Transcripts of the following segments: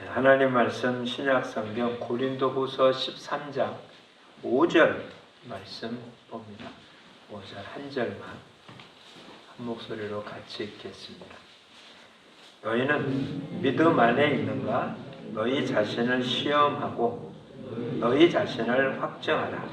하나님 말씀 신약성경 고린도후서 13장 5절 말씀 봅니다. 5절 한 절만 한 목소리로 같이 읽겠습니다. 너희는 믿음 안에 있는가? 너희 자신을 시험하고 너희 자신을 확정하라.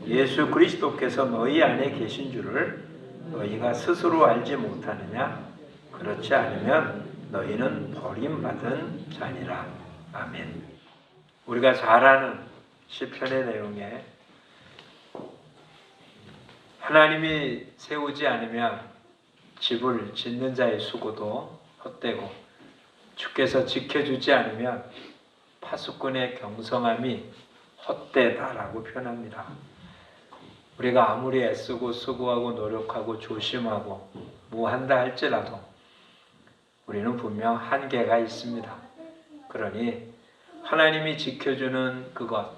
예수 그리스도께서 너희 안에 계신 줄을 너희가 스스로 알지 못하느냐? 그렇지 않으면 너희는 버림받은 자니라. 아멘. 우리가 잘 아는 시편의 내용에 하나님이 세우지 않으면 집을 짓는 자의 수고도 헛되고 주께서 지켜주지 않으면 파수꾼의 경성함이 헛되다라고 표현합니다. 우리가 아무리 애쓰고 수고하고 노력하고 조심하고 뭐 한다 할지라도 우리는 분명 한계가 있습니다. 그러니 하나님이 지켜주는 그것,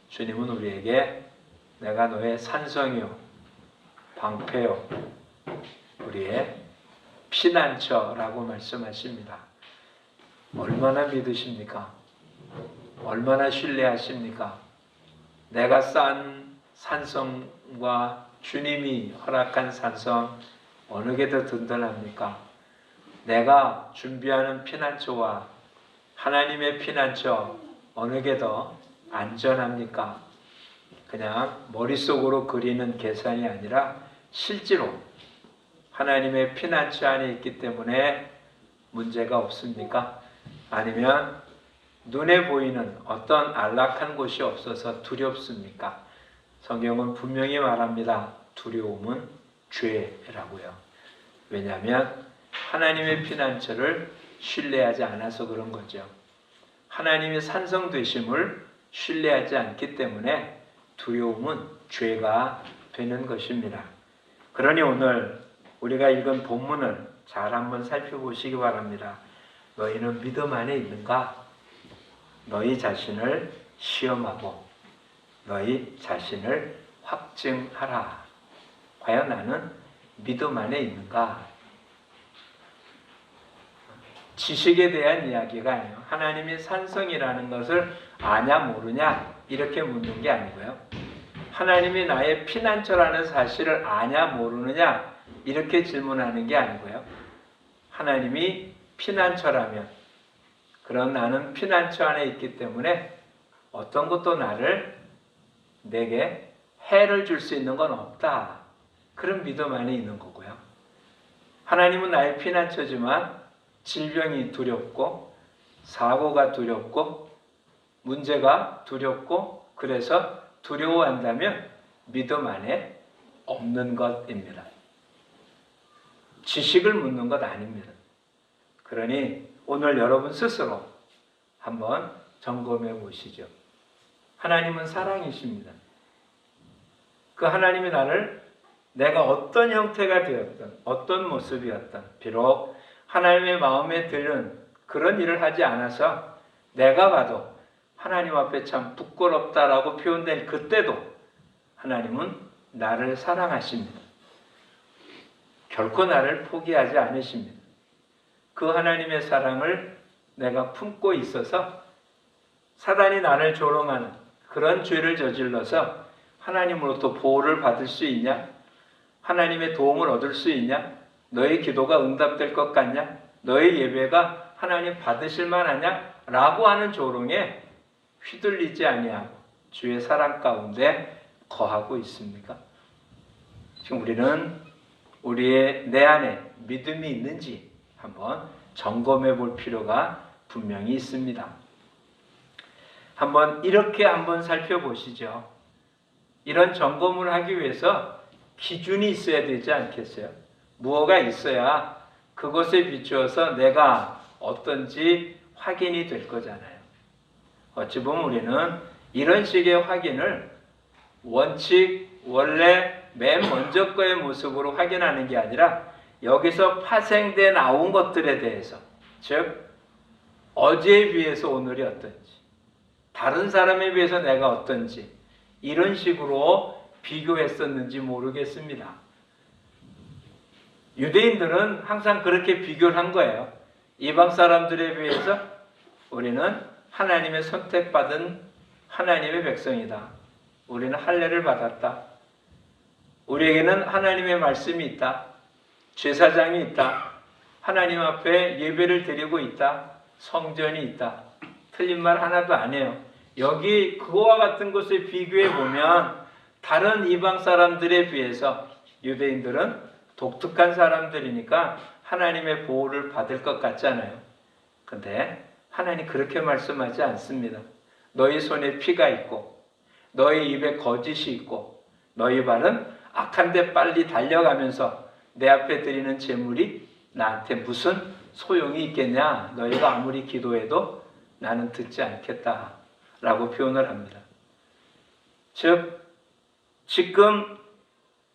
주님은 우리에게 내가 너의 산성이요 방패요 우리의 피난처라고 말씀하십니다. 얼마나 믿으십니까? 얼마나 신뢰하십니까? 내가 쌓은 산성과 주님이 허락한 산성 어느 게 더 든든합니까? 내가 준비하는 피난처와 하나님의 피난처 어느 게 더 안전합니까? 그냥 머릿속으로 그리는 계산이 아니라 실제로 하나님의 피난처 안에 있기 때문에 문제가 없습니까? 아니면 눈에 보이는 어떤 안락한 곳이 없어서 두렵습니까? 성경은 분명히 말합니다. 두려움은 죄라고요. 왜냐하면 하나님의 피난처를 신뢰하지 않아서 그런 거죠. 하나님의 산성 되심을 신뢰하지 않기 때문에 두려움은 죄가 되는 것입니다. 그러니 오늘 우리가 읽은 본문을 잘 한번 살펴보시기 바랍니다. 너희는 믿음 안에 있는가? 너희 자신을 시험하고 너희 자신을 확증하라. 과연 나는 믿음 안에 있는가? 지식에 대한 이야기가 아니에요. 하나님의 산성이라는 것을 아냐 모르냐 이렇게 묻는 게 아니고요. 하나님이 나의 피난처라는 사실을 아냐 모르느냐 이렇게 질문하는 게 아니고요. 하나님이 피난처라면 그런 나는 피난처 안에 있기 때문에 어떤 것도 내게 해를 줄 수 있는 건 없다. 그런 믿음 안에 있는 거고요. 하나님은 나의 피난처지만 질병이 두렵고 사고가 두렵고 문제가 두렵고 그래서 두려워한다면 믿음 안에 없는 것입니다. 지식을 묻는 것 아닙니다. 그러니 오늘 여러분 스스로 한번 점검해 보시죠. 하나님은 사랑이십니다. 그 하나님이 나를 내가 어떤 형태가 되었든 어떤 모습이었든 비록 하나님의 마음에 드는 그런 일을 하지 않아서 내가 봐도 하나님 앞에 참 부끄럽다라고 표현된 그때도 하나님은 나를 사랑하십니다. 결코 나를 포기하지 않으십니다. 그 하나님의 사랑을 내가 품고 있어서 사단이 나를 조롱하는 그런 죄를 저질러서 하나님으로부터 보호를 받을 수 있냐? 하나님의 도움을 얻을 수 있냐? 너의 기도가 응답될 것 같냐? 너의 예배가 하나님 받으실 만하냐? 라고 하는 조롱에 휘둘리지 아니하고 주의 사랑 가운데 거하고 있습니까? 지금 우리는 우리의 내 안에 믿음이 있는지 한번 점검해 볼 필요가 분명히 있습니다. 이렇게 한번 살펴보시죠. 이런 점검을 하기 위해서 기준이 있어야 되지 않겠어요? 무엇가 있어야 그것에 비추어서 내가 어떤지 확인이 될 거잖아요. 어찌 보면 우리는 이런 식의 확인을 원칙, 원래 맨 먼저 거의 모습으로 확인하는 게 아니라 여기서 파생돼 나온 것들에 대해서, 즉 어제에 비해서 오늘이 어떤지, 다른 사람에 비해서 내가 어떤지 이런 식으로 비교했었는지 모르겠습니다. 유대인들은 항상 그렇게 비교를 한 거예요. 이방 사람들에 비해서 우리는 하나님의 선택받은 하나님의 백성이다. 우리는 할례를 받았다. 우리에게는 하나님의 말씀이 있다. 제사장이 있다. 하나님 앞에 예배를 드리고 있다. 성전이 있다. 틀린 말 하나도 안 해요. 여기 그와 같은 것을 비교해 보면 다른 이방 사람들에 비해서 유대인들은 독특한 사람들이니까 하나님의 보호를 받을 것 같잖아요. 근데 하나님 그렇게 말씀하지 않습니다. 너희 손에 피가 있고 너희 입에 거짓이 있고 너희 발은 악한 데 빨리 달려가면서 내 앞에 드리는 제물이 나한테 무슨 소용이 있겠냐. 너희가 아무리 기도해도 나는 듣지 않겠다 라고 표현을 합니다. 즉 지금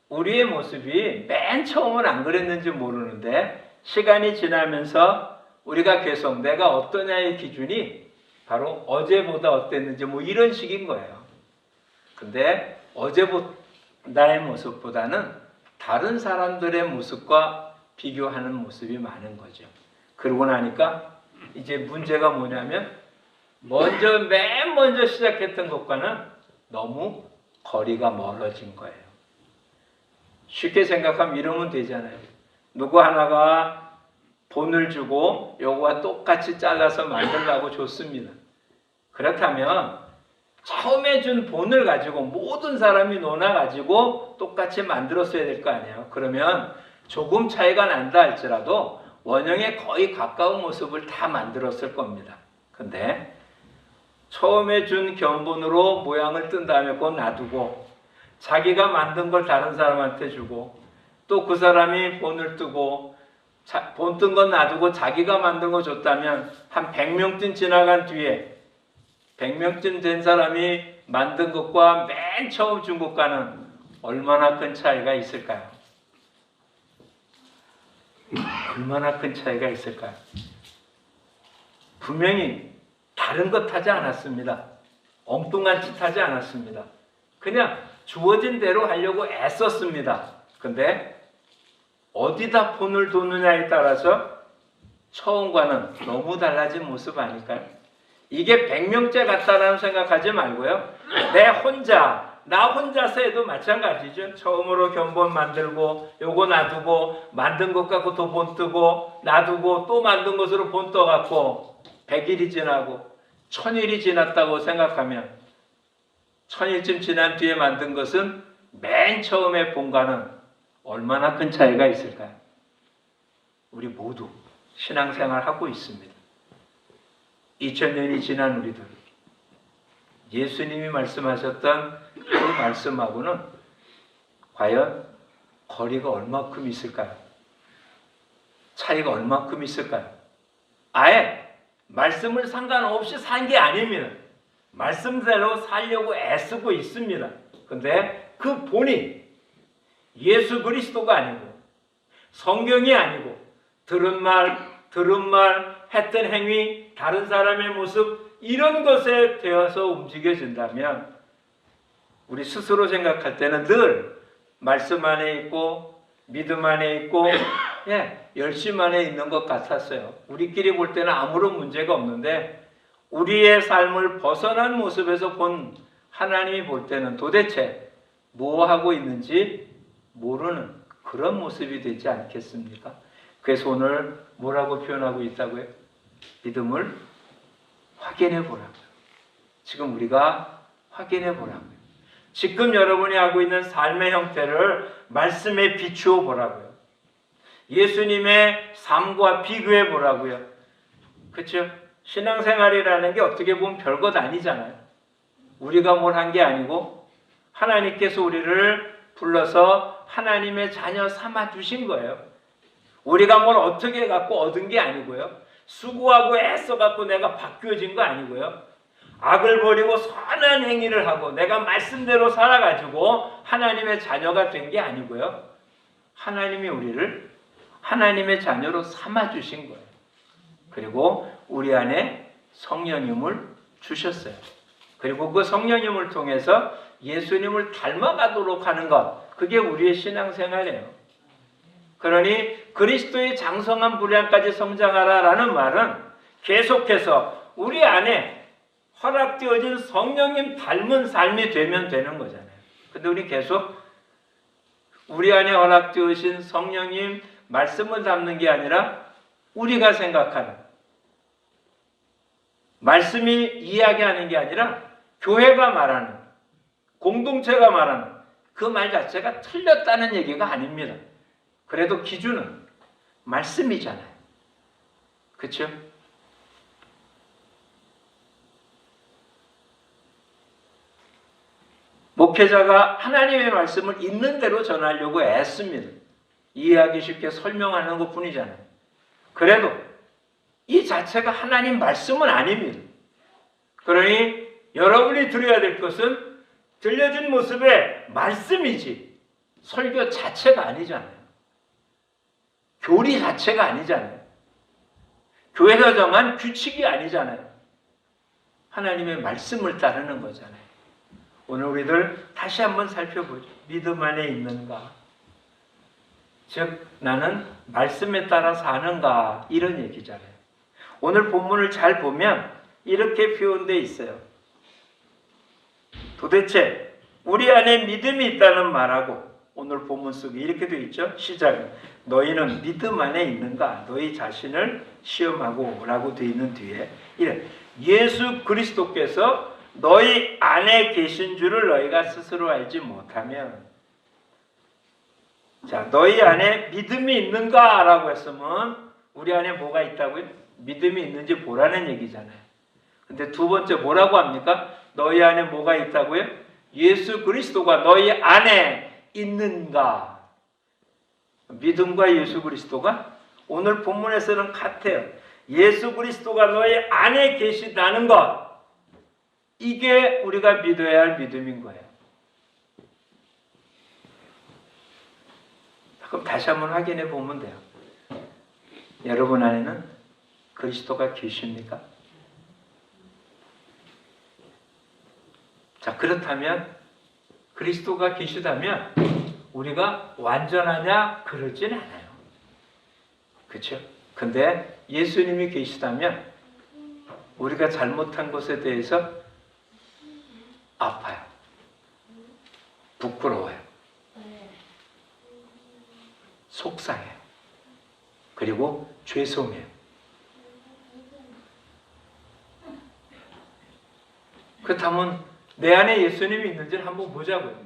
우리의 모습이 맨 처음은 안 그랬는지 모르는데 시간이 지나면서 우리가 계속 내가 어떠냐의 기준이 바로 어제보다 어땠는지 뭐 이런 식인 거예요. 근데 어제보다의 모습보다는 다른 사람들의 모습과 비교하는 모습이 많은 거죠. 그러고 나니까 이제 문제가 뭐냐면 맨 먼저 시작했던 것과는 너무 거리가 멀어진 거예요. 쉽게 생각하면 이러면 되잖아요. 누구 하나가 돈을 주고 요거와 똑같이 잘라서 만들라고 줬습니다. 그렇다면 처음에 준 본을 가지고 모든 사람이 논아가지고 똑같이 만들었어야 될 거 아니에요. 그러면 조금 차이가 난다 할지라도 원형에 거의 가까운 모습을 다 만들었을 겁니다. 근데 처음에 준 견본으로 모양을 뜬 다음에 그건 놔두고 자기가 만든 걸 다른 사람한테 주고 또 그 사람이 본을 뜨고 본 뜬 건 놔두고 자기가 만든 거 줬다면 한 100명쯤 지나간 뒤에 100명쯤 된 사람이 만든 것과 맨 처음 준 것과는 얼마나 큰 차이가 있을까요? 얼마나 큰 차이가 있을까요? 분명히 다른 것 하지 않았습니다. 엉뚱한 짓 하지 않았습니다. 그냥 주어진 대로 하려고 애썼습니다. 근데 어디다 본을 두느냐에 따라서 처음과는 너무 달라진 모습 아닐까요? 이게 100명째 같다라는 생각하지 말고요. 나 혼자서 해도 마찬가지죠. 처음으로 견본 만들고 요거 놔두고 만든 것 갖고 또 본 뜨고 놔두고 또 만든 것으로 본 떠갖고 100일이 지나고 1000일이 지났다고 생각하면 1000일쯤 지난 뒤에 만든 것은 맨 처음에 본과는 얼마나 큰 차이가 있을까요? 우리 모두 신앙생활 하고 있습니다. 2000년이 지난 우리들 예수님이 말씀하셨던 그 말씀하고는 과연 거리가 얼마큼 있을까요? 차이가 얼마큼 있을까요? 아예 말씀을 상관없이 산 게 아닙니다. 말씀대로 살려고 애쓰고 있습니다. 근데 그 본이 예수 그리스도가 아니고 성경이 아니고 들은 말, 했던 행위, 다른 사람의 모습 이런 것에 되어서 움직여진다면 우리 스스로 생각할 때는 늘 말씀 안에 있고 믿음 안에 있고 열심 안에 있는 것 같았어요. 우리끼리 볼 때는 아무런 문제가 없는데 우리의 삶을 벗어난 모습에서 본 하나님이 볼 때는 도대체 뭐 하고 있는지 모르는 그런 모습이 되지 않겠습니까? 그래서 오늘 뭐라고 표현하고 있다고요? 믿음을 확인해 보라고요. 지금 우리가 확인해 보라고요. 지금 여러분이 하고 있는 삶의 형태를 말씀에 비추어 보라고요. 예수님의 삶과 비교해 보라고요. 그렇죠? 신앙생활이라는 게 어떻게 보면 별것 아니잖아요. 우리가 뭘 한 게 아니고 하나님께서 우리를 불러서 하나님의 자녀 삼아 주신 거예요. 우리가 뭘 어떻게 갖고 얻은 게 아니고요. 수고하고 애써 갖고 내가 바뀌어진 거 아니고요. 악을 버리고 선한 행위를 하고 내가 말씀대로 살아가지고 하나님의 자녀가 된 게 아니고요. 하나님이 우리를 하나님의 자녀로 삼아 주신 거예요. 그리고 우리 안에 성령님을 주셨어요. 그리고 그 성령님을 통해서 예수님을 닮아가도록 하는 것, 그게 우리의 신앙생활이에요. 그러니 그리스도의 장성한 분량까지 성장하라라는 말은 계속해서 우리 안에 허락되어진 성령님 닮은 삶이 되면 되는 거잖아요. 근데 우리 계속 우리 안에 허락되어진 성령님 말씀을 담는 게 아니라 우리가 생각하는 말씀이 이야기하는 게 아니라 교회가 말하는 공동체가 말하는 그 말 자체가 틀렸다는 얘기가 아닙니다. 그래도 기준은 말씀이잖아요. 그렇죠? 목회자가 하나님의 말씀을 있는 대로 전하려고 애씁니다. 이해하기 쉽게 설명하는 것뿐이잖아요. 그래도 이 자체가 하나님 말씀은 아닙니다. 그러니 여러분이 들어야 될 것은 들려진 모습의 말씀이지 설교 자체가 아니잖아요. 교리 자체가 아니잖아요. 교회가 정한 규칙이 아니잖아요. 하나님의 말씀을 따르는 거잖아요. 오늘 우리들 다시 한번 살펴보죠. 믿음 안에 있는가? 즉 나는 말씀에 따라 사는가? 이런 얘기잖아요. 오늘 본문을 잘 보면 이렇게 표현되어 있어요. 도대체 우리 안에 믿음이 있다는 말하고 오늘 본문 속에 이렇게 되어 있죠. 시작은 너희는 믿음 안에 있는가? 너희 자신을 시험하고 라고 되어 있는 뒤에 이래 예수 그리스도께서 너희 안에 계신 줄을 너희가 스스로 알지 못하면 자 너희 안에 믿음이 있는가? 라고 했으면 우리 안에 뭐가 있다고요? 믿음이 있는지 보라는 얘기잖아요. 근데 두 번째 뭐라고 합니까? 너희 안에 뭐가 있다고요? 예수 그리스도가 너희 안에 있는가? 믿음과 예수 그리스도가 오늘 본문에서는 같아요. 예수 그리스도가 너희 안에 계시다는 것. 이게 우리가 믿어야 할 믿음인 거예요. 그럼 다시 한번 확인해 보면 돼요. 여러분 안에는 그리스도가 계십니까? 자, 그렇다면 그리스도가 계시다면 우리가 완전하냐? 그러진 않아요. 그렇죠? 근데 예수님이 계시다면 우리가 잘못한 것에 대해서 아파요. 부끄러워요. 속상해요. 그리고 죄송해요. 그렇다면 내 안에 예수님이 있는지를 한번 보자고요.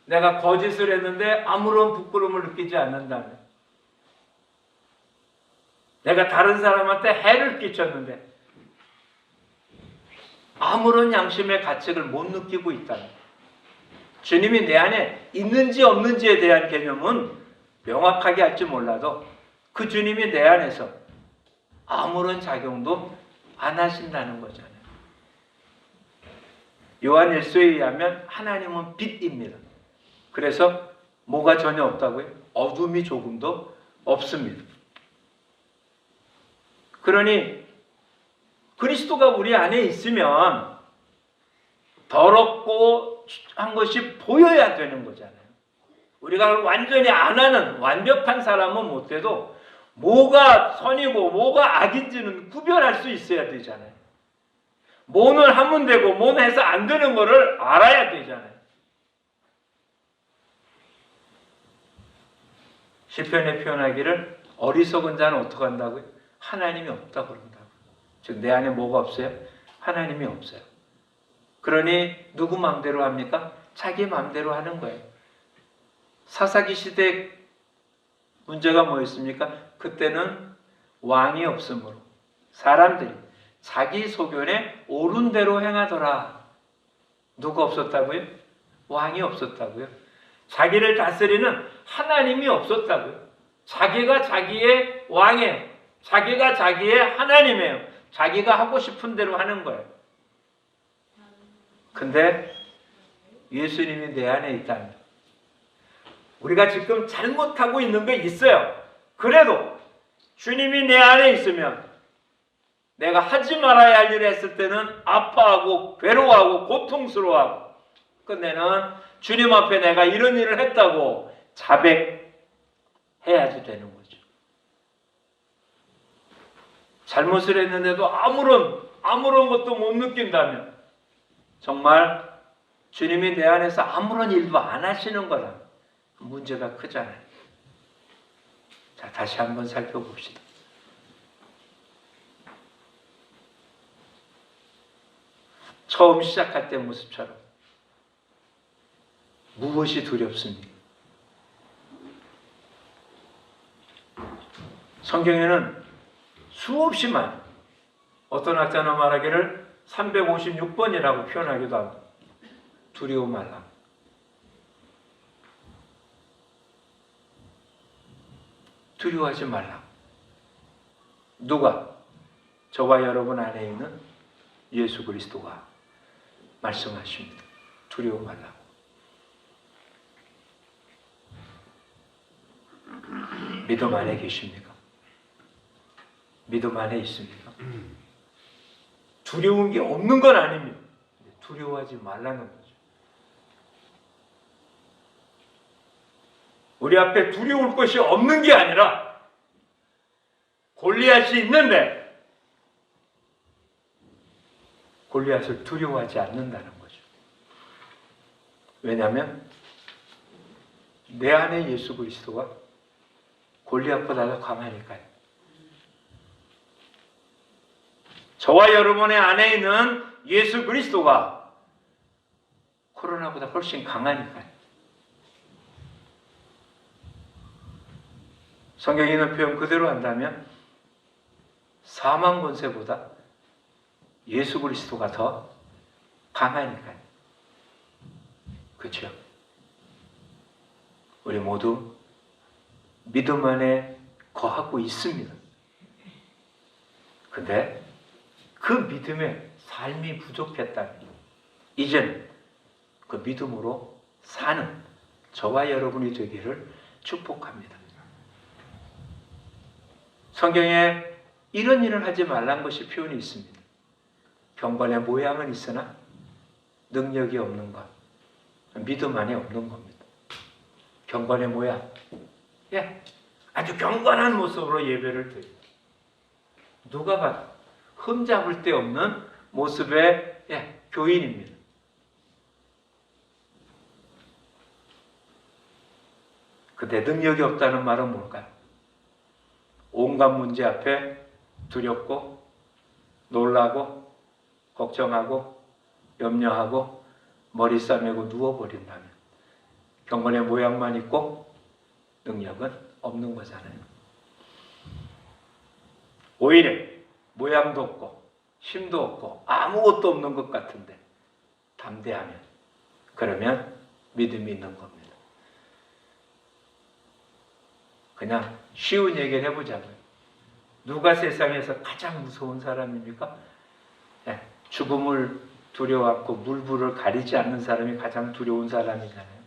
내가 거짓을 했는데 아무런 부끄러움을 느끼지 않는다면, 내가 다른 사람한테 해를 끼쳤는데 아무런 양심의 가책을 못 느끼고 있다면, 주님이 내 안에 있는지 없는지에 대한 개념은 명확하게 할지 몰라도 그 주님이 내 안에서 아무런 작용도 안 하신다는 거잖아요. 요한 1서에 의하면 하나님은 빛입니다. 그래서 뭐가 전혀 없다고요? 어둠이 조금도 없습니다. 그러니 그리스도가 우리 안에 있으면 더럽고 한 것이 보여야 되는 거잖아요. 우리가 완전히 안 하는 완벽한 사람은 못해도 뭐가 선이고 뭐가 악인지는 구별할 수 있어야 되잖아요. 뭐는 하면 되고 뭐는 해서 안 되는 거를 알아야 되잖아요. 시편에 표현하기를 어리석은 자는 어떻게 한다고요? 하나님이 없다고 그런다고. 즉 내 안에 뭐가 없어요? 하나님이 없어요. 그러니 누구 마음대로 합니까? 자기 마음대로 하는 거예요. 사사기 시대 문제가 뭐였습니까? 그때는 왕이 없으므로 사람들이 자기 소견에 옳은 대로 행하더라. 누가 없었다고요? 왕이 없었다고요. 자기를 다스리는 하나님이 없었다고요. 자기가 자기의 왕이에요. 자기가 자기의 하나님이에요. 자기가 하고 싶은 대로 하는 거예요. 근데 예수님이 내 안에 있다면, 우리가 지금 잘못하고 있는 게 있어요. 그래도 주님이 내 안에 있으면 내가 하지 말아야 할 일을 했을 때는 아파하고 괴로워하고 고통스러워하고, 끝내는 주님 앞에 내가 이런 일을 했다고 자백해야지 되는 거죠. 잘못을 했는데도 아무런 아무런 것도 못 느낀다면 정말 주님이 내 안에서 아무런 일도 안 하시는 거라 문제가 크잖아요. 자, 다시 한번 살펴봅시다. 처음 시작할 때 모습처럼 무엇이 두렵습니까? 성경에는 수없이 많이, 어떤 학자는 말하기를 356번이라고 표현하기도 합니다. 두려워 말라. 두려워하지 말라. 누가? 저와 여러분 안에 있는 예수 그리스도가 말씀하십니다. 두려워 말라. 믿음 안에 계십니까? 믿음 안에 있습니까? 두려운 게 없는 건 아닙니다. 두려워하지 말라는 거죠. 우리 앞에 두려울 것이 없는 게 아니라 골리앗이 있는데 골리앗을 두려워하지 않는다는 거죠. 왜냐하면 내 안에 예수 그리스도가 골리앗보다도 강하니까요. 저와 여러분의 안에 있는 예수 그리스도가 코로나보다 훨씬 강하니까요. 성경에 있는 표현 그대로 한다면 사망 권세보다 예수 그리스도가 더 강하니까요. 그렇죠? 우리 모두 믿음 안에 거하고 있습니다. 근데 그 믿음에 삶이 부족했다면 이젠 그 믿음으로 사는 저와 여러분이 되기를 축복합니다. 성경에 이런 일을 하지 말란 것이 표현이 있습니다. 경건의 모양은 있으나 능력이 없는 것, 믿음 안에 없는 겁니다. 경건의 모양, 아주 경건한 모습으로 예배를 드립니다. 누가 봐도 흠잡을 데 없는 모습의 교인입니다. 근데 능력이 없다는 말은 뭘까요? 온갖 문제 앞에 두렵고 놀라고 걱정하고 염려하고 머리 싸매고 누워버린다면 경건의 모양만 있고 능력은 없는 거잖아요. 오히려 모양도 없고 힘도 없고 아무것도 없는 것 같은데 담대하면 그러면 믿음이 있는 겁니다. 그냥 쉬운 얘기를 해보자고요. 누가 세상에서 가장 무서운 사람입니까? 죽음을 두려워하고 물불을 가리지 않는 사람이 가장 두려운 사람이잖아요.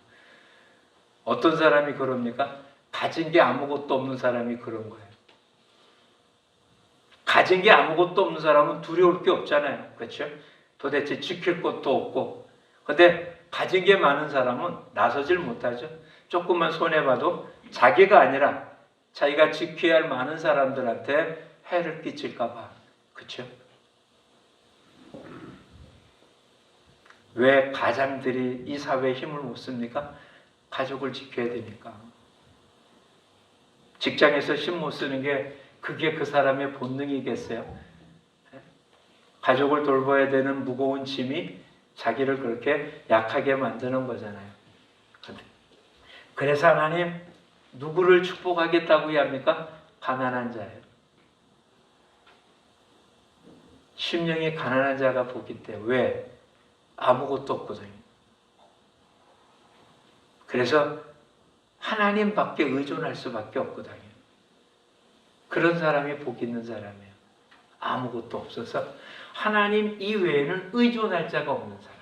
어떤 사람이 그럽니까? 가진 게 아무것도 없는 사람이 그런 거예요. 가진 게 아무것도 없는 사람은 두려울 게 없잖아요. 그렇죠? 도대체 지킬 것도 없고. 근데 가진 게 많은 사람은 나서질 못하죠. 조금만 손해봐도 자기가 아니라 자기가 지켜야 할 많은 사람들한테 해를 끼칠까 봐. 그렇죠? 왜 가장들이 이 사회에 힘을 못 씁니까? 가족을 지켜야 되니까. 직장에서 힘 못 쓰는 게 그게 그 사람의 본능이겠어요? 가족을 돌봐야 되는 무거운 짐이 자기를 그렇게 약하게 만드는 거잖아요. 그래서 하나님 누구를 축복하겠다고 합니까? 가난한 자예요. 심령이 가난한 자가 복이 있대요. 왜? 아무것도 없거든요. 그래서 하나님밖에 의존할 수밖에 없거든요. 그런 사람이 복 있는 사람이에요. 아무것도 없어서 하나님 이외에는 의존할 자가 없는 사람.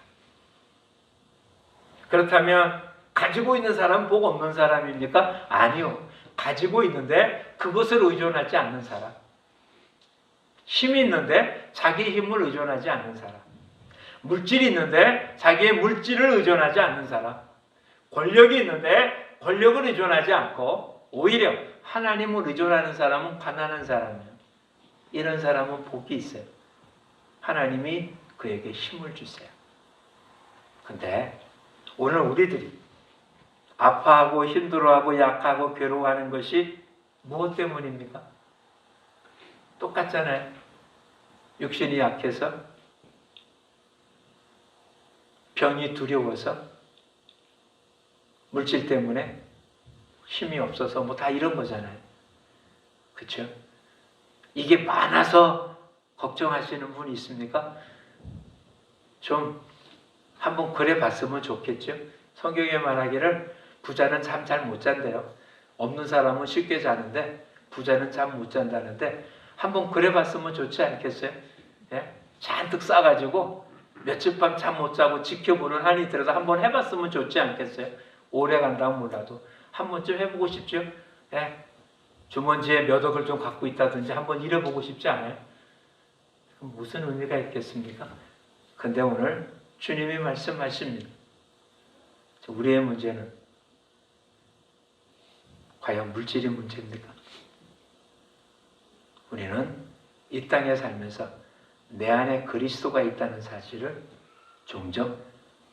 그렇다면 가지고 있는 사람은 복 없는 사람입니까? 아니요. 가지고 있는데 그것을 의존하지 않는 사람. 힘이 있는데 자기 힘을 의존하지 않는 사람. 물질이 있는데 자기의 물질을 의존하지 않는 사람. 권력이 있는데 권력을 의존하지 않고 오히려 하나님을 의존하는 사람은 가난한 사람이에요. 이런 사람은 복이 있어요. 하나님이 그에게 힘을 주세요. 근데 오늘 우리들이 아파하고 힘들어하고 약하고 괴로워하는 것이 무엇 때문입니까? 똑같잖아요. 육신이 약해서, 병이 두려워서, 물질 때문에 힘이 없어서 뭐 다 이런 거잖아요. 그렇죠? 이게 많아서 걱정하시는 분이 있습니까? 좀 한번 그래 봤으면 좋겠죠. 성경에 말하기를 부자는 잠 잘 못 잔대요. 없는 사람은 쉽게 자는데 부자는 잠 못 잔다는데 한번 그래 봤으면 좋지 않겠어요? 예? 잔뜩 싸가지고 며칠 밤 잠 못 자고 지켜보는 한이 들어서 한번 해봤으면 좋지 않겠어요? 오래 간다면 몰라도 한 번쯤 해보고 싶죠? 예? 주머니에 몇 억을 좀 갖고 있다든지 한번 이래보고 싶지 않아요? 그럼 무슨 의미가 있겠습니까? 근데 오늘 주님이 말씀하십니다. 우리의 문제는 과연 물질이 문제입니까? 우리는 이 땅에 살면서 내 안에 그리스도가 있다는 사실을 종종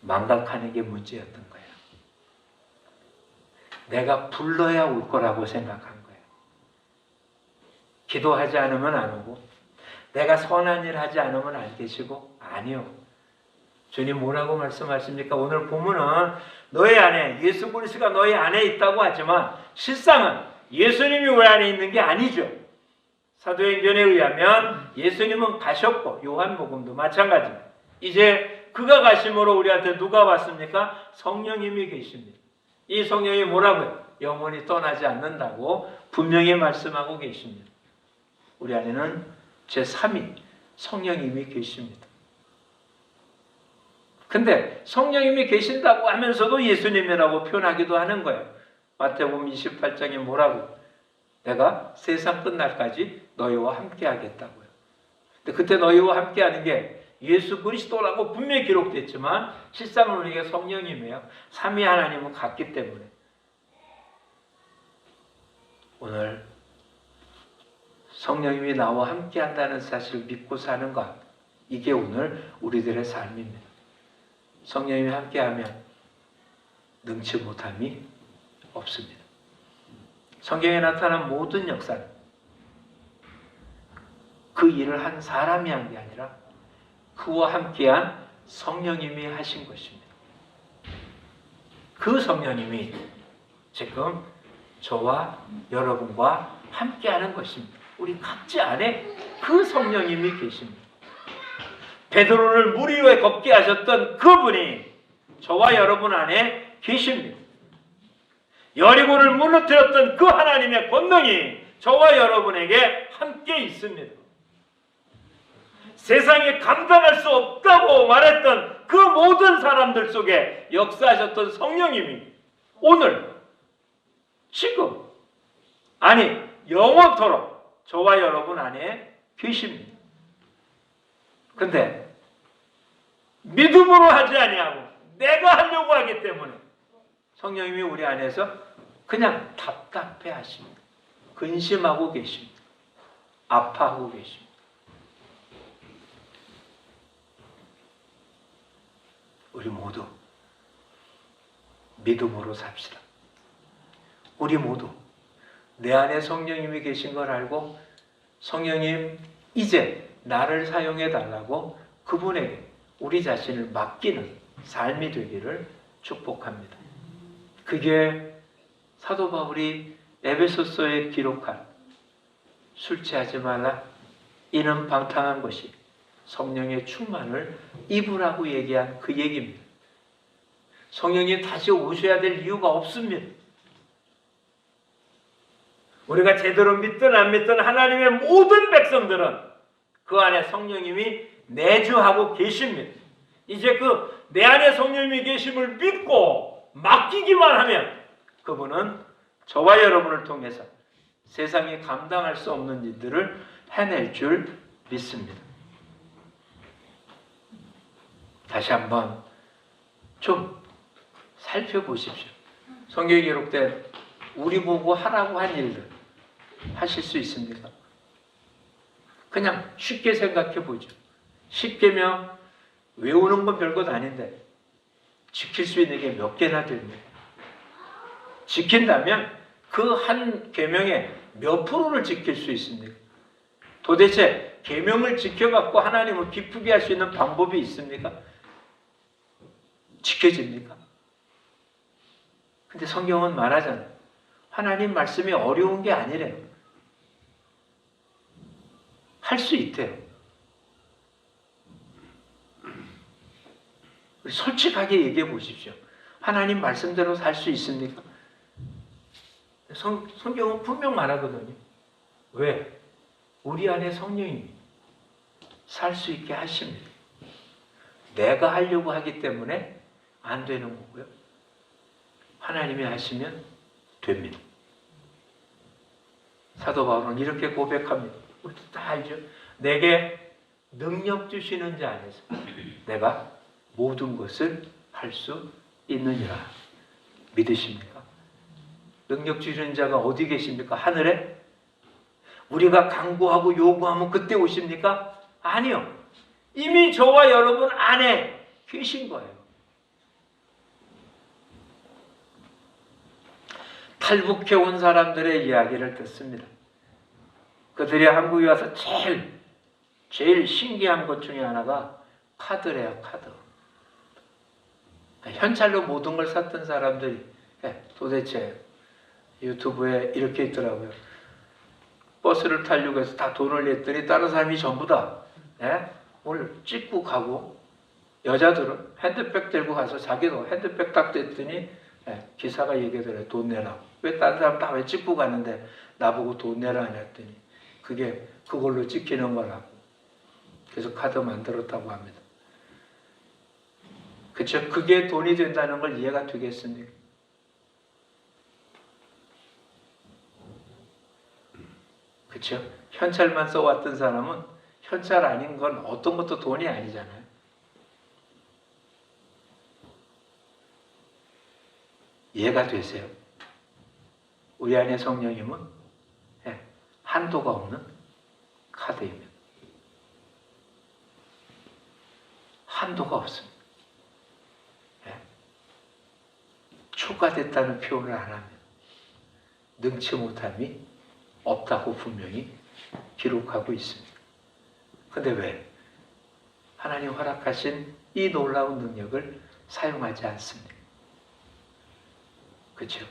망각하는 게 문제였던 거예요. 내가 불러야 올 거라고 생각한 거예요. 기도하지 않으면 안 오고, 내가 선한 일 하지 않으면 안 계시고, 아니요. 주님 뭐라고 말씀하십니까? 오늘 보면은 너희 안에 예수 그리스도가 너희 안에 있다고 하지만 실상은 예수님이 우리 안에 있는 게 아니죠. 사도행전에 의하면 예수님은 가셨고, 요한복음도 마찬가지입니다. 이제 그가 가심으로 우리한테 누가 왔습니까? 성령님이 계십니다. 이 성령이 뭐라고요? 영원히 떠나지 않는다고 분명히 말씀하고 계십니다. 우리 안에는 제3위 성령님이 계십니다. 근데 성령님이 계신다고 하면서도 예수님이라고 표현하기도 하는 거예요. 마태복음 28장에 뭐라고? 내가 세상 끝날까지 너희와 함께 하겠다고요. 근데 그때 너희와 함께 하는 게 예수 그리스도라고 분명히 기록됐지만 실상은 우리에게 성령님이에요. 삼위 하나님은 같기 때문에. 오늘 성령님이 나와 함께 한다는 사실을 믿고 사는 것, 이게 오늘 우리들의 삶입니다. 성령님이 함께하면 능치 못함이 없습니다. 성경에 나타난 모든 역사는 그 일을 한 사람이 한 게 아니라 그와 함께한 성령님이 하신 것입니다. 그 성령님이 지금 저와 여러분과 함께하는 것입니다. 우리 각자 안에 그 성령님이 계십니다. 베드로를 물 위에 걷게 하셨던 그분이 저와 여러분 안에 계십니다. 여리고를 무너뜨렸던 그 하나님의 권능이 저와 여러분에게 함께 있습니다. 세상에 감당할 수 없다고 말했던 그 모든 사람들 속에 역사하셨던 성령님이 오늘, 지금, 아니 영원토록 저와 여러분 안에 계십니다. 근데 믿음으로 하지 아니하고 내가 하려고 하기 때문에 성령님이 우리 안에서 그냥 답답해 하십니다. 근심하고 계십니다. 아파하고 계십니다. 우리 모두 믿음으로 삽시다. 우리 모두 내 안에 성령님이 계신 걸 알고 성령님 이제 나를 사용해 달라고 그분에게 우리 자신을 맡기는 삶이 되기를 축복합니다. 그게 사도 바울이 에베소서에 기록한 술 취하지 말라, 이는 방탕한 것이 성령의 충만을 입으라고 얘기한 그 얘기입니다. 성령이 다시 오셔야 될 이유가 없습니다. 우리가 제대로 믿든 안 믿든 하나님의 모든 백성들은 그 안에 성령님이 내주하고 계십니다. 이제 그 내 안에 성령님이 계심을 믿고 맡기기만 하면 그분은 저와 여러분을 통해서 세상이 감당할 수 없는 일들을 해낼 줄 믿습니다. 다시 한번 좀 살펴보십시오. 성경에 기록된 우리 보고 하라고 한 일들 하실 수 있습니까? 그냥 쉽게 생각해 보죠. 10계명 외우는 건 별것 아닌데 지킬 수 있는 게 몇 개나 됩니까? 지킨다면 그 한 계명에 몇 프로를 지킬 수 있습니까? 도대체 계명을 지켜갖고 하나님을 기쁘게 할 수 있는 방법이 있습니까? 지켜집니까? 근데 성경은 말하잖아요. 하나님 말씀이 어려운 게 아니래요. 할 수 있대요. 솔직하게 얘기해 보십시오. 하나님 말씀대로 살 수 있습니까? 성경은 분명 말하거든요. 왜? 우리 안에 성령이 살 수 있게 하십니다. 내가 하려고 하기 때문에 안 되는 거고요. 하나님이 하시면 됩니다. 사도 바울은 이렇게 고백합니다. 우리도 다 알죠? 내게 능력 주시는 자 안에서 내가 모든 것을 할 수 있느니라. 믿으십니까? 능력 주시는 자가 어디 계십니까? 하늘에? 우리가 간구하고 요구하면 그때 오십니까? 아니요. 이미 저와 여러분 안에 계신 거예요. 탈북해 온 사람들의 이야기를 듣습니다. 그들이 한국에 와서 제일 신기한 것 중에 하나가 카드래요, 카드. 현찰로 모든 걸 샀던 사람들이 도대체 유튜브에 이렇게 있더라고요. 버스를 타려고 해서 다 돈을 냈더니 다른 사람이 전부 다 오늘 찍고 가고, 여자들은 핸드백 들고 가서 자기도 핸드백 딱 댔더니 기사가 얘기하더래요. 돈 내라고. 왜 다른 사람 다 왜 찍고 가는데 나보고 돈 내라 했더니 그게 그걸로 찍히는 거라고. 그래서 카드 만들었다고 합니다. 그렇죠? 그게 돈이 된다는 걸 이해가 되겠습니까? 그렇죠? 현찰만 써왔던 사람은 현찰 아닌 건 어떤 것도 돈이 아니잖아요. 이해가 되세요? 우리 안에 성령님은 한도가 없는 카드입니다. 한도가 없습니다. 초과됐다는 표현을 안 하면 능치 못함이 없다고 분명히 기록하고 있습니다. 근데 왜? 하나님 허락하신 이 놀라운 능력을 사용하지 않습니다. 그렇죠?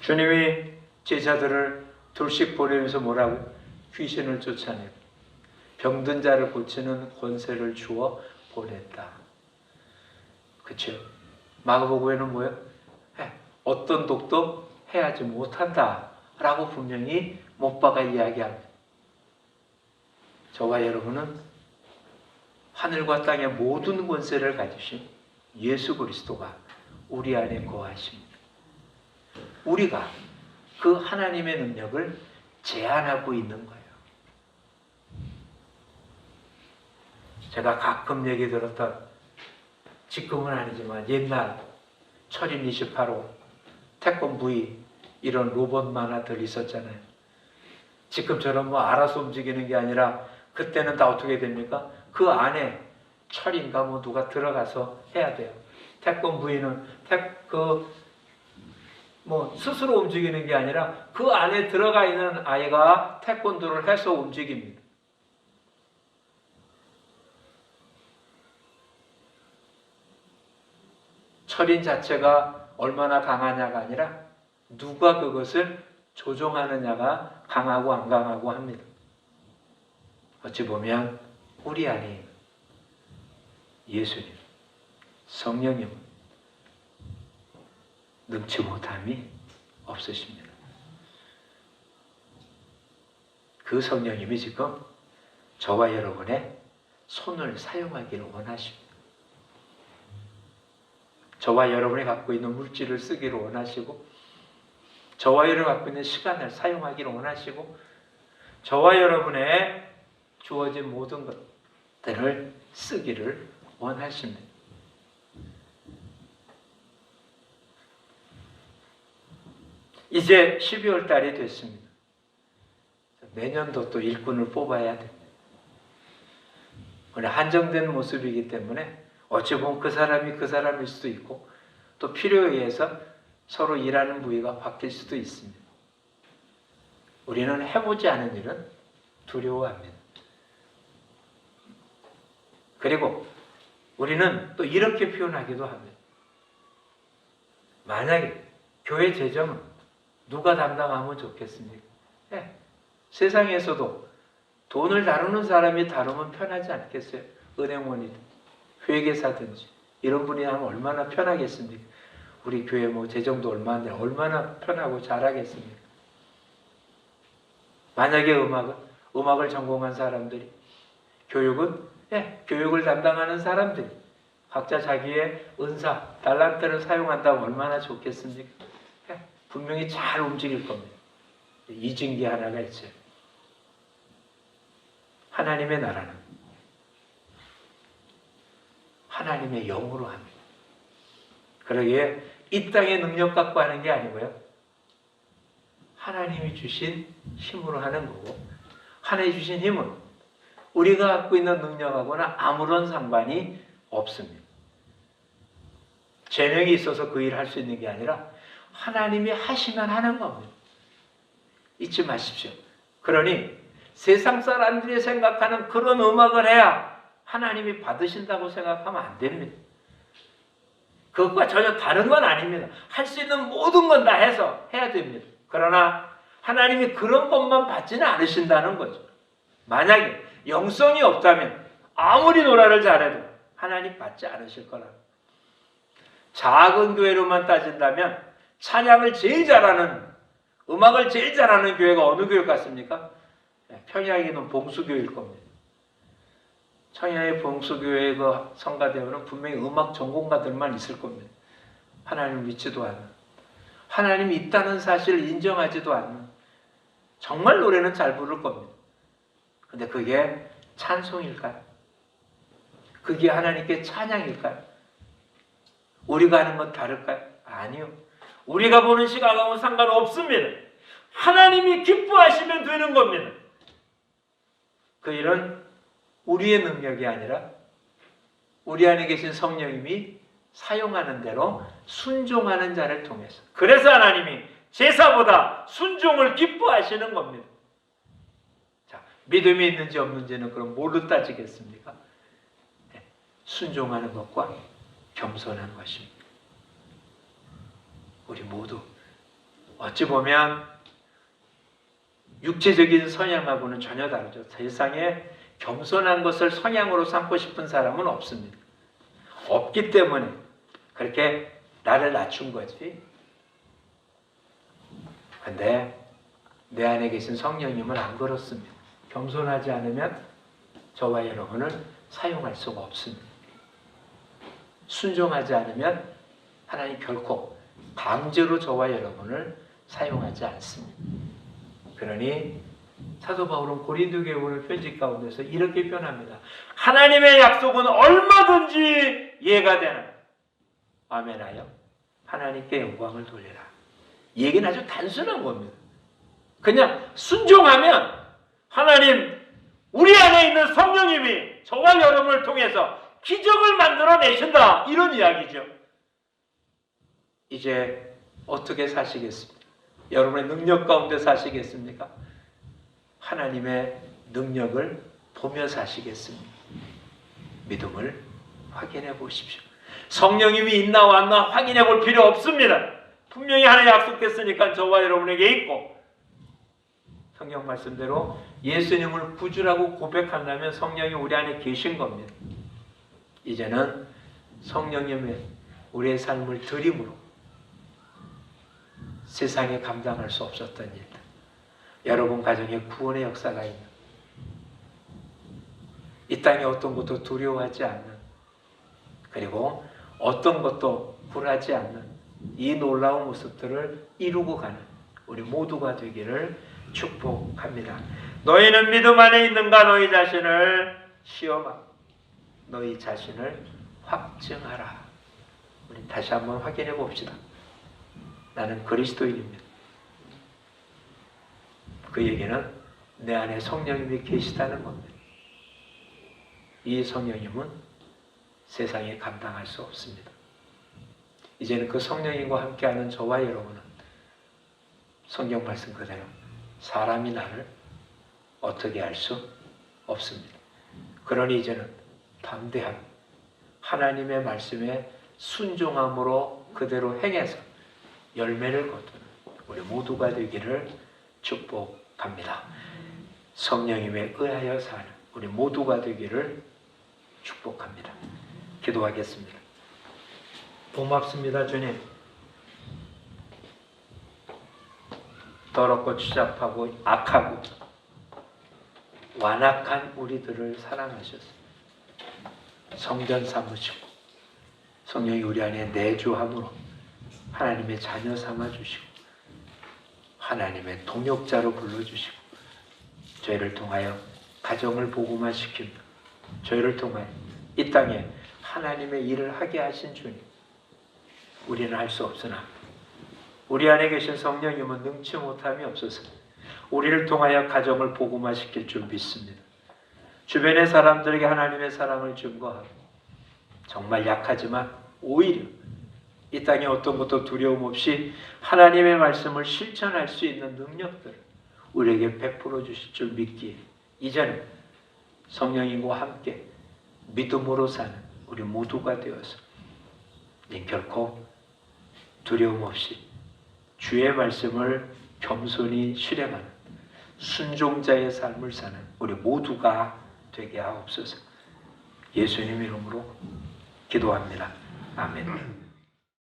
주님이 제자들을 둘씩 보내면서 뭐라고? 귀신을 쫓아내고 병든 자를 고치는 권세를 주어 보냈다. 그렇죠? 마가복음에는 뭐예요? 어떤 독도 해하지 못한다 라고 분명히 못 박아 이야기합니다. 저와 여러분은 하늘과 땅의 모든 권세를 가지신 예수 그리스도가 우리 안에 거하십니다. 우리가 그 하나님의 능력을 제한하고 있는 거예요. 제가 가끔 얘기 들었던, 지금은 아니지만 옛날 철인 28호, 태권 V 이런 로봇 만화들 있었잖아요. 지금처럼 뭐 알아서 움직이는 게 아니라 그때는 다 어떻게 됩니까? 그 안에 철인가 뭐 누가 들어가서 해야 돼요. 태권 V는 스스로 움직이는 게 아니라 그 안에 들어가 있는 아이가 태권도를 해서 움직입니다. 철인 자체가 얼마나 강하냐가 아니라 누가 그것을 조종하느냐가 강하고 안 강하고 합니다. 어찌 보면 우리 안에 예수님, 성령님은 능치 못함이 없으십니다. 그 성령님이 지금 저와 여러분의 손을 사용하기를 원하십니다. 저와 여러분이 갖고 있는 물질을 쓰기를 원하시고, 저와 여러분이 갖고 있는 시간을 사용하기를 원하시고, 저와 여러분의 주어진 모든 것들을 쓰기를 원하십니다. 이제 12월 달이 됐습니다. 내년도 또 일꾼을 뽑아야 됩니다. 우리 한정된 모습이기 때문에 어찌 보면 그 사람이 그 사람일 수도 있고 또 필요에 의해서 서로 일하는 부위가 바뀔 수도 있습니다. 우리는 해보지 않은 일은 두려워합니다. 그리고 우리는 또 이렇게 표현하기도 합니다. 만약에 교회 재정은 누가 담당하면 좋겠습니까? 네. 세상에서도 돈을 다루는 사람이 다루면 편하지 않겠어요? 은행원이든 회계사든지 이런 분이 하면 얼마나 편하겠습니까? 우리 교회 뭐 재정도 얼마나 편하고 잘하겠습니까? 만약에 음악을 전공한 사람들이 교육을 담당하는 사람들이 각자 자기의 은사, 달란트를 사용한다면 얼마나 좋겠습니까? 분명히 잘 움직일 겁니다. 이증기 하나가 있어요. 하나님의 나라는 하나님의 영으로 합니다. 그러기에 이 땅의 능력 갖고 하는 게 아니고요. 하나님이 주신 힘으로 하는 거고, 하나님이 주신 힘은 우리가 갖고 있는 능력하고는 아무런 상관이 없습니다. 재능이 있어서 그 일을 할 수 있는 게 아니라 하나님이 하시면 하는 겁니다. 잊지 마십시오. 그러니 세상 사람들이 생각하는 그런 음악을 해야 하나님이 받으신다고 생각하면 안 됩니다. 그것과 전혀 다른 건 아닙니다. 할 수 있는 모든 건 다 해서 해야 됩니다. 그러나 하나님이 그런 것만 받지는 않으신다는 거죠. 만약에 영성이 없다면 아무리 노래를 잘해도 하나님 받지 않으실 거라. 작은 교회로만 따진다면 찬양을 제일 잘하는, 음악을 제일 잘하는 교회가 어느 교회 같습니까? 평양에 있는 봉수교회일 겁니다. 청양의 봉수교회 그 성가대원은 분명히 음악 전공가들만 있을 겁니다. 하나님을 믿지도 않는, 하나님이 있다는 사실을 인정하지도 않는, 정말 노래는 잘 부를 겁니다. 근데 그게 찬송일까요? 그게 하나님께 찬양일까요? 우리가 하는 건 다를까요? 아니요. 우리가 보는 시각하고는 상관없습니다. 하나님이 기뻐하시면 되는 겁니다. 그 일은 우리의 능력이 아니라 우리 안에 계신 성령님이 사용하는 대로 순종하는 자를 통해서. 그래서 하나님이 제사보다 순종을 기뻐하시는 겁니다. 자, 믿음이 있는지 없는지는 그럼 뭘로 따지겠습니까? 순종하는 것과 겸손한 것입니다. 우리 모두 어찌 보면 육체적인 성향하고는 전혀 다르죠. 세상에 겸손한 것을 성향으로 삼고 싶은 사람은 없습니다. 없기 때문에 그렇게 나를 낮춘 거지. 근데 내 안에 계신 성령님은 안 그렇습니다. 겸손하지 않으면 저와 여러분을 사용할 수가 없습니다. 순종하지 않으면 하나님 결코 강제로 저와 여러분을 사용하지 않습니다. 그러니 사도 바울은 고린도 교회 편지 가운데서 이렇게 표현합니다. 하나님의 약속은 얼마든지 이해가 되는, 아멘하여 하나님께 영광을 돌리라. 이 얘기는 아주 단순한 겁니다. 그냥 순종하면 하나님, 우리 안에 있는 성령님이 저와 여러분을 통해서 기적을 만들어내신다, 이런 이야기죠. 이제 어떻게 사시겠습니까? 여러분의 능력 가운데 사시겠습니까? 하나님의 능력을 보며 사시겠습니까? 믿음을 확인해 보십시오. 성령님이 있나 왔나 확인해 볼 필요 없습니다. 분명히 하나 약속했으니까 저와 여러분에게 있고, 성경 말씀대로 예수님을 구주라고 고백한다면 성령이 우리 안에 계신 겁니다. 이제는 성령님의 우리의 삶을 드림으로 세상에 감당할 수 없었던 일들, 여러분 가정에 구원의 역사가 있는, 이 땅에 어떤 것도 두려워하지 않는, 그리고 어떤 것도 굴하지 않는 이 놀라운 모습들을 이루고 가는 우리 모두가 되기를 축복합니다. 너희는 믿음 안에 있는가? 너희 자신을 시험하고 너희 자신을 확증하라. 우리 다시 한번 확인해 봅시다. 나는 그리스도인입니다. 그 얘기는 내 안에 성령님이 계시다는 겁니다. 이 성령님은 세상에 감당할 수 없습니다. 이제는 그 성령님과 함께하는 저와 여러분은 성경 말씀 그대로 사람이 나를 어떻게 할 수 없습니다. 그러니 이제는 담대하게 하나님의 말씀에 순종함으로 그대로 행해서 열매를 거두는 우리 모두가 되기를 축복합니다. 성령님에 의하여 사는 우리 모두가 되기를 축복합니다. 기도하겠습니다. 고맙습니다, 주님. 더럽고 추잡하고 악하고 완악한 우리들을 사랑하셔서 성전 삼으시고 성령이 우리 안에 내주함으로 하나님의 자녀 삼아주시고 하나님의 동역자로 불러주시고 저희를 통하여 가정을 복음화시키며 저희를 통하여 이 땅에 하나님의 일을 하게 하신 주님, 우리는 할 수 없으나 우리 안에 계신 성령님은 능치 못함이 없어서 우리를 통하여 가정을 복음화시킬 줄 믿습니다. 주변의 사람들에게 하나님의 사랑을 증거하고 정말 약하지만 오히려 이 땅에 어떤 것도 두려움 없이 하나님의 말씀을 실천할 수 있는 능력들을 우리에게 베풀어 주실 줄 믿기에 이제는 성령님과 함께 믿음으로 사는 우리 모두가 되어서 결코 두려움 없이 주의 말씀을 겸손히 실행하는 순종자의 삶을 사는 우리 모두가 되게 하옵소서. 예수님 이름으로 기도합니다. 아멘.